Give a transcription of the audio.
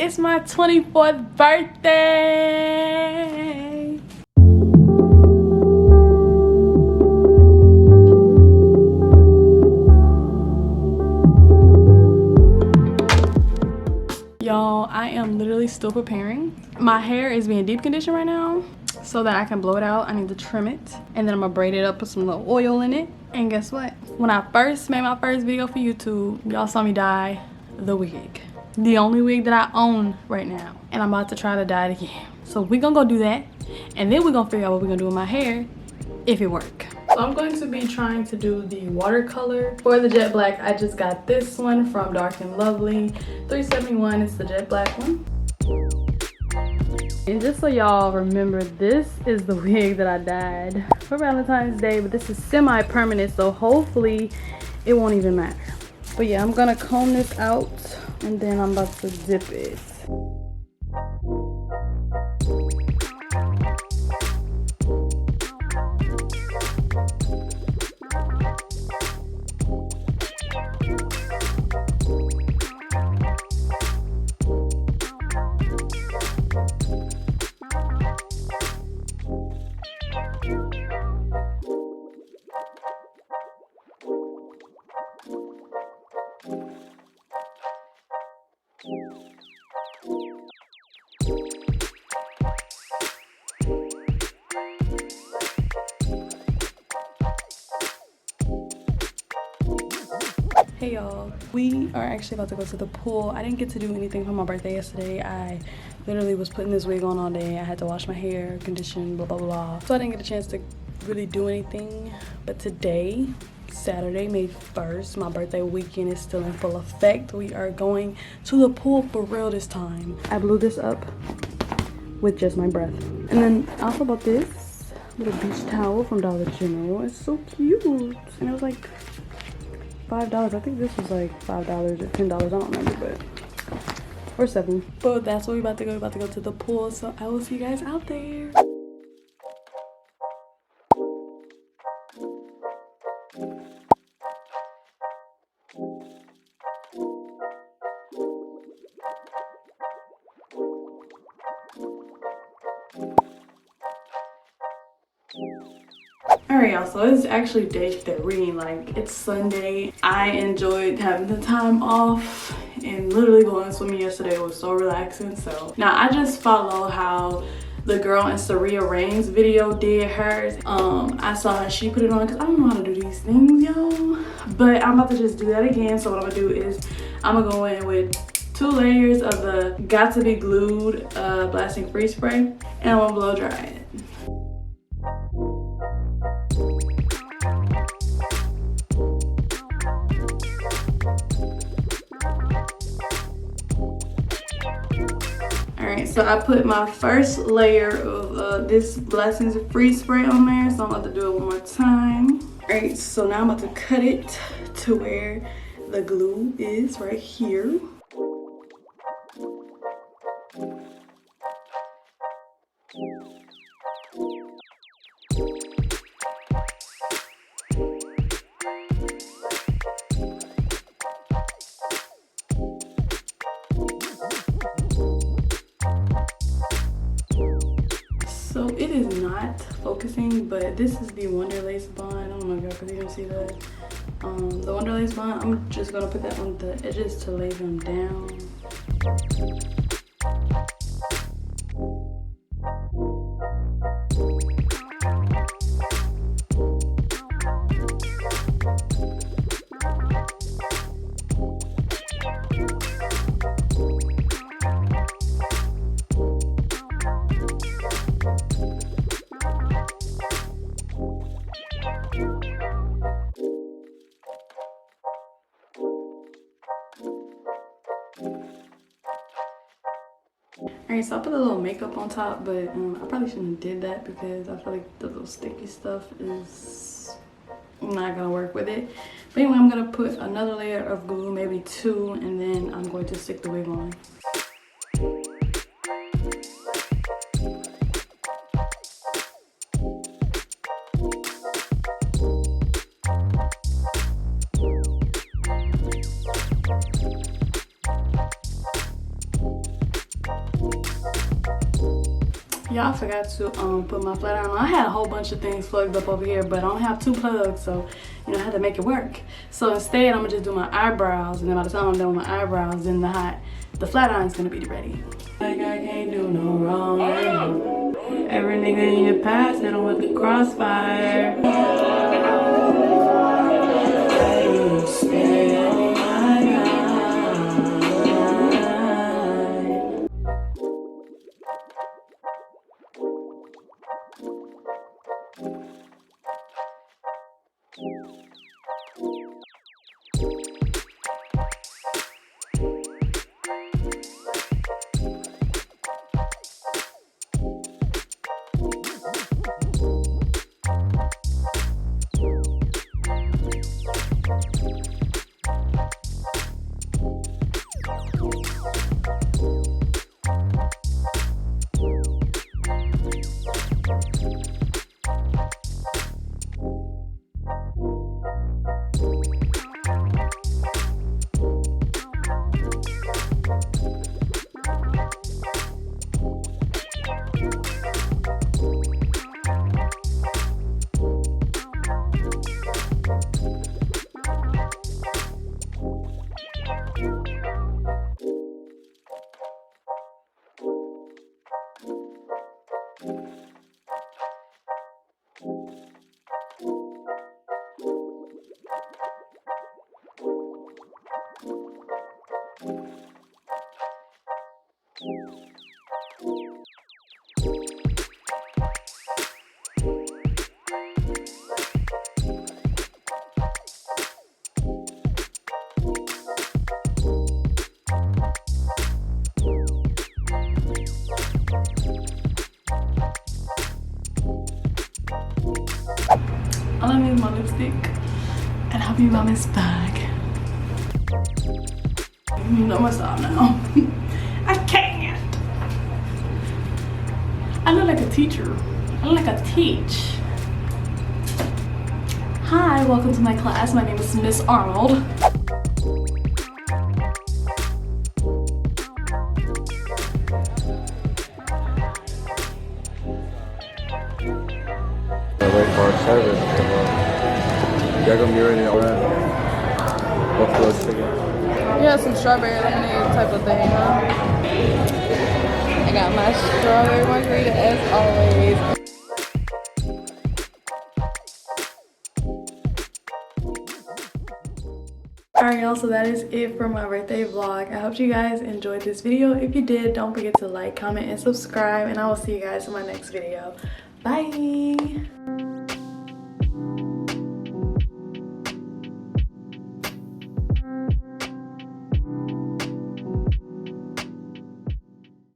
It's my 24th birthday. Y'all, I am literally still preparing. My hair is being deep conditioned right now so that I can blow it out. I need to trim it, and then I'm gonna braid it up, put some little oil in it. And guess what? When I first made my first video for YouTube, y'all saw me dye the wig. The only wig that I own right now. And I'm about to try to dye it again. So we're gonna go do that, and then we're gonna figure out what we're gonna do with my hair if it works. So I'm going to be trying to do the watercolor for the jet black. I just got this one from Dark and Lovely, $371. It's the jet black one. And just so y'all remember, this is the wig that I dyed for Valentine's Day, but this is semi-permanent, so hopefully it won't even matter. But yeah, I'm gonna comb this out and then I'm about to dip it. Hey y'all, we are actually about to go to the pool. I didn't get to do anything for my birthday yesterday. I literally was putting this wig on all day. I had to wash my hair, condition, blah blah blah, so I didn't get a chance to really do anything. But today, Saturday, May 1st, my birthday weekend is still in full effect. We are going to the pool for real this time. I blew this up with just my breath. And then I also bought this little beach towel from Dollar General. It's so cute, and it was like $5. I think this was like $5 or $10. I don't remember, but or $7. But that's where we're about to go. We're about to go to the pool, so I will see you guys out there. Alright y'all, so it's actually day 3, like it's Sunday. I enjoyed having the time off, and literally going swimming yesterday was so relaxing. So now I just follow how the girl in Saria Raine's video did hers. I saw how she put it on because I don't know how to do these things, y'all. But I'm about to just do that again. So what I'm gonna do is I'm gonna go in with 2 layers of the Got to Be Glued blasting freeze spray, and I'm gonna blow dry it. Alright, so I put my first layer of this Blessings Freeze Spray on there, so I'm about to do it one more time. Alright, so now I'm about to cut it to where the glue is right here. So it is not focusing, but this is the Wonderlace bond. Oh my god, because you don't see that. The Wonderlace bond, I'm just gonna put that on the edges to lay them down. Alright, so I put a little makeup on top, but I probably shouldn't have did that because I feel like the little sticky stuff is not gonna work with it. But anyway, I'm gonna put another layer of glue, maybe 2, and then I'm going to stick the wig on. y'all, I forgot to put my flat iron on. I had a whole bunch of things plugged up over here, but I only have 2 plugs, so you know I had to make it work. So instead, I'm gonna just do my eyebrows, and then by the time I'm done with my eyebrows, then the flat iron's gonna be ready. Like I can't do no wrong. Every nigga in your past hit him with the crossfire. Stay on my mind. I'm gonna use my lipstick and I'll be by Miss Bag. I'm gonna stop now. I can't. I look like a teacher. I look like a teach. Hi, welcome to my class. My name is Miss Arnold. Wait for our service. Y'all gonna be ready already? Buffalo chicken. You have some strawberry lemonade type of thing, huh? I got my strawberry margarita as always. Alright y'all, so that is it for my birthday vlog. I hope you guys enjoyed this video. If you did, don't forget to like, comment, and subscribe, and I will see you guys in my next video. Bye!